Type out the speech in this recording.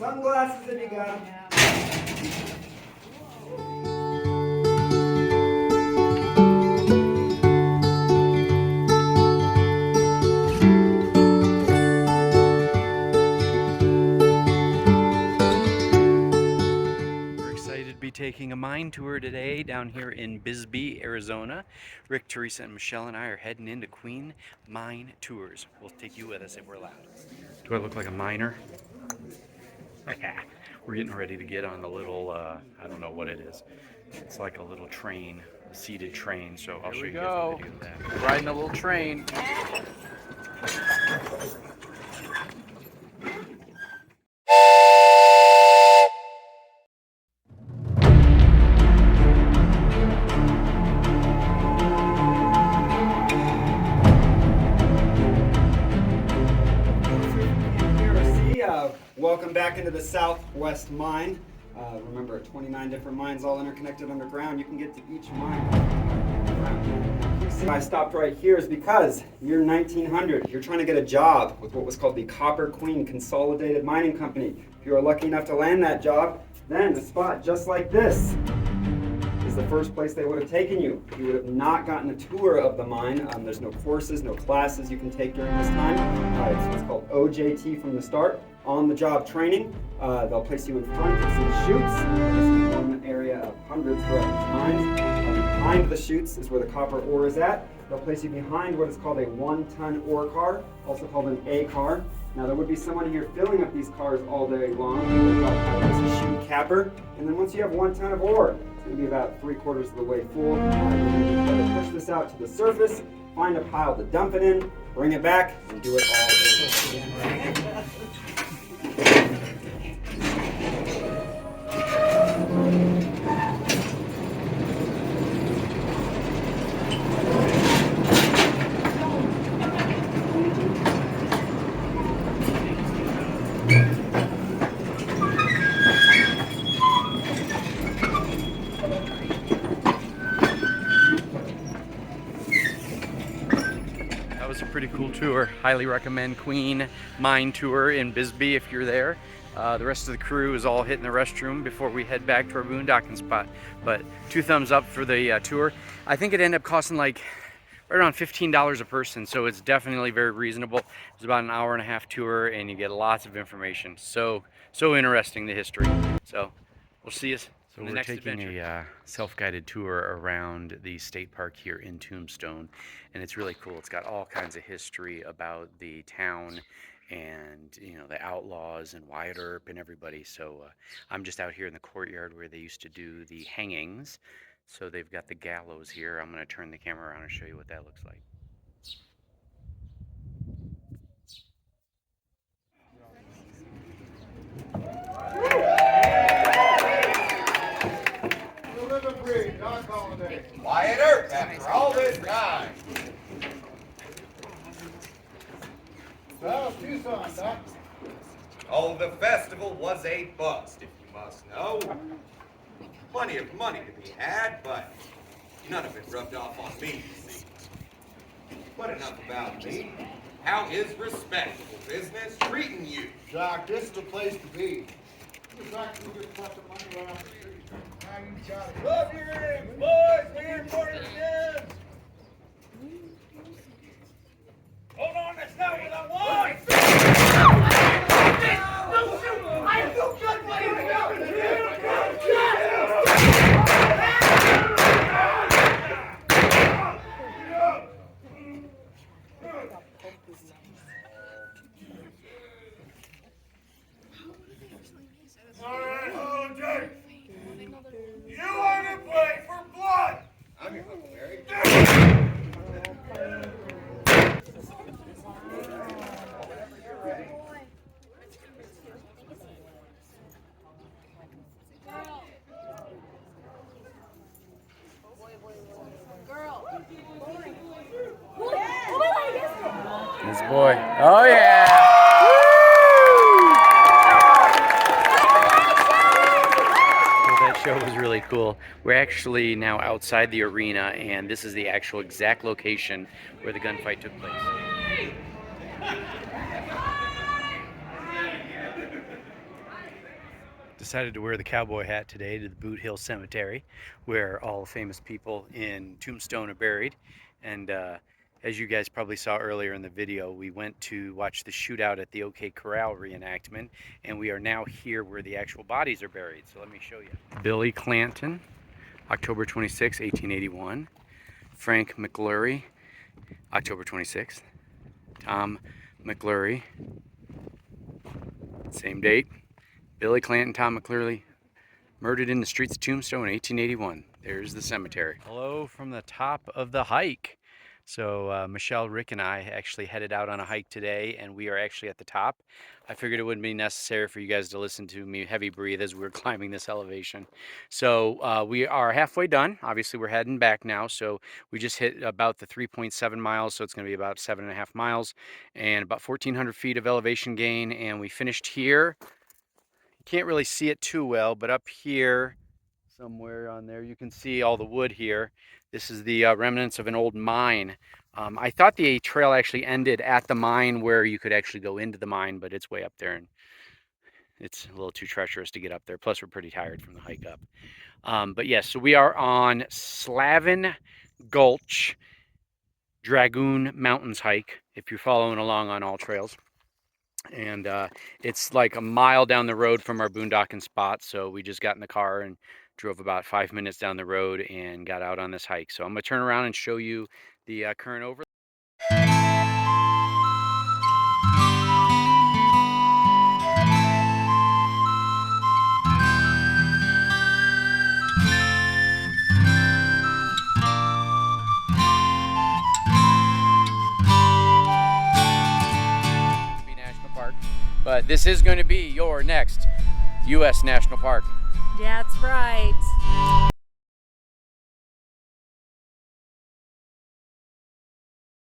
Sunglasses if you got them. Taking a mine tour today down here in Bisbee, Arizona. Rick, Teresa, and Michelle and I are heading into Queen Mine Tours. We'll take you with us if we're allowed. Do I look like a miner? We're getting ready to get on a little, I don't know what it is. It's like a little train, a seated train, so I'll show you guys a video of that. We're riding a little train. Welcome back into the Southwest Mine. Remember, 29 different mines all interconnected underground. You can get to each mine. I stopped right here is because you're 1900. You're trying to get a job with what was called the Copper Queen Consolidated Mining Company. If you were lucky enough to land that job, then a spot just like this is the first place they would have taken you. You would have not gotten a tour of the mine. There's no courses, no classes you can take during this time. It's what's called OJT from the start. On-the-job training. They'll place you in front of some chutes. This is one area of hundreds throughout these mines. Behind the chutes is where the copper ore is at. They'll place you behind what is called a 1-ton ore car, also called an A car. Now there would be someone here filling up these cars all day long. This is chute capper. And then once you have 1 ton of ore, it's going to be about 3/4 of the way full. You're going to push this out to the surface, find a pile to dump it in, bring it back, and do it all over again. That was a pretty cool tour. Highly recommend Queen Mine Tour in Bisbee if you're there. The rest of the crew is all hitting the restroom before we head back to our boondocking spot. But 2 thumbs up for the tour. I think it ended up costing like right around $15 a person, so it's definitely very reasonable. It's about an 1.5-hour tour, and you get lots of information. So interesting, the history. So we'll see you. So we're taking a self-guided tour around the state park here in Tombstone, and it's really cool. It's got all kinds of history about the town and, you know, the outlaws and Wyatt Earp and everybody. So I'm just out here in the courtyard where they used to do the hangings. So they've got the gallows here. I'm going to turn the camera around and show you what that looks like. Wyatt Earp, after all this time. Well, Tucson, Doc. Oh, the festival was a bust, if you must know. Plenty of money to be had, but none of it rubbed off on me, you see. But enough about me. How is respectable business treating you? Doc, this is the place to be. It's like we just put the money around the street. Now you got it. Love your ears, boys! We're here for the kids! Hold on, that's not what I want! Don't shoot! I feel good, buddy! All right, Holiday. You want to play for blood? I'm your Huckleberry. This boy. Oh yeah. That show was really cool. We're actually now outside the arena, and this is the actual exact location where the gunfight took place. Decided to wear the cowboy hat today to the Boothill Cemetery, where all the famous people in Tombstone are buried. And as you guys probably saw earlier in the video, we went to watch the shootout at the OK Corral reenactment, and we are now here where the actual bodies are buried. So let me show you. Billy Clanton, October 26, 1881. Frank McClurry, October 26th. Tom McClurry, same date. Billy Clanton, Tom McClurry, murdered in the streets of Tombstone in 1881. There's the cemetery. Hello from the top of the hike. So Michelle, Rick, and I actually headed out on a hike today, and we are actually at the top. I figured it wouldn't be necessary for you guys to listen to me heavy breathe as we're climbing this elevation. So we are halfway done. Obviously, we're heading back now. So we just hit about the 3.7 miles, so it's going to be about 7.5 miles, and about 1,400 feet of elevation gain. And we finished here. Can't really see it too well, but up here somewhere on there you can see all the wood here. This is the remnants of an old mine. I thought the trail actually ended at the mine where you could actually go into the mine, but it's way up there and it's a little too treacherous to get up there. Plus we're pretty tired from the hike up. But yes, so we are on Slavin Gulch Dragoon Mountains hike, if you're following along on all trails. And it's like a mile down the road from our boondocking spot, so we just got in the car and drove about 5 minutes down the road and got out on this hike. So I'm gonna turn around and show you the current over. National Park, but this is going to be your next U.S. National Park. That's right.